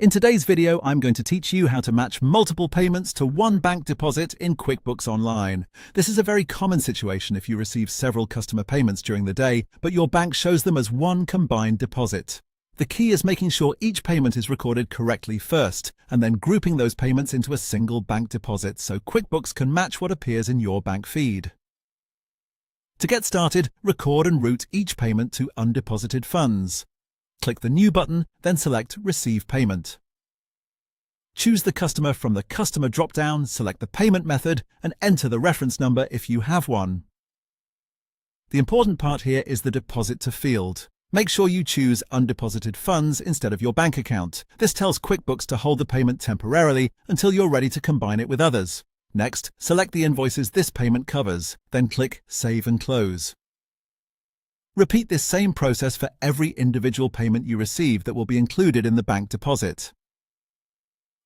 In today's video, I'm going to teach you how to match multiple payments to one bank deposit in QuickBooks Online. This is a very common situation if you receive several customer payments during the day, but your bank shows them as one combined deposit. The key is making sure each payment is recorded correctly first, and then grouping those payments into a single bank deposit so QuickBooks can match what appears in your bank feed. To get started, record and route each payment to undeposited funds. Click the New button, then select Receive Payment. Choose the customer from the Customer drop-down, select the payment method, and enter the reference number if you have one. The important part here is the Deposit to field. Make sure you choose Undeposited Funds instead of your bank account. This tells QuickBooks to hold the payment temporarily until you're ready to combine it with others. Next, select the invoices this payment covers, then click Save and Close. Repeat this same process for every individual payment you receive that will be included in the bank deposit.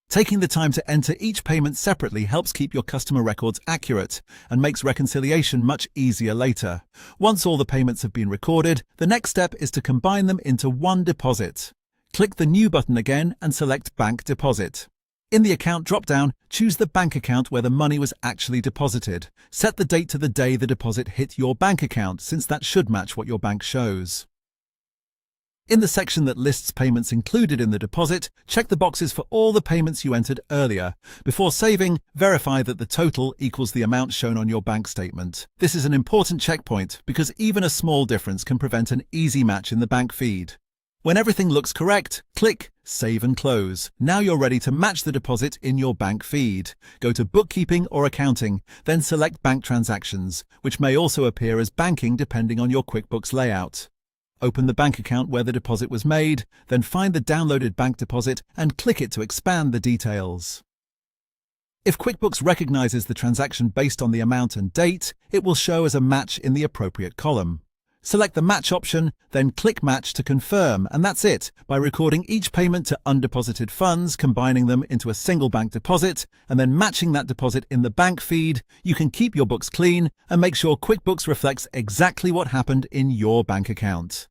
Taking the time to enter each payment separately helps keep your customer records accurate and makes reconciliation much easier later. Once all the payments have been recorded, the next step is to combine them into one deposit. Click the New button again and select Bank Deposit. In the Account drop-down, choose the bank account where the money was actually deposited. Set the date to the day the deposit hit your bank account, since that should match what your bank shows. In the section that lists payments included in the deposit, check the boxes for all the payments you entered earlier. Before saving, verify that the total equals the amount shown on your bank statement. This is an important checkpoint because even a small difference can prevent an easy match in the bank feed. When everything looks correct, click Save and Close. Now you're ready to match the deposit in your bank feed. Go to Bookkeeping or Accounting, then select Bank Transactions, which may also appear as Banking depending on your QuickBooks layout. Open the bank account where the deposit was made, then find the downloaded bank deposit and click it to expand the details. If QuickBooks recognizes the transaction based on the amount and date, it will show as a match in the appropriate column. Select the Match option, then click Match to confirm, and that's it. By recording each payment to undeposited funds, combining them into a single bank deposit, and then matching that deposit in the bank feed, you can keep your books clean and make sure QuickBooks reflects exactly what happened in your bank account.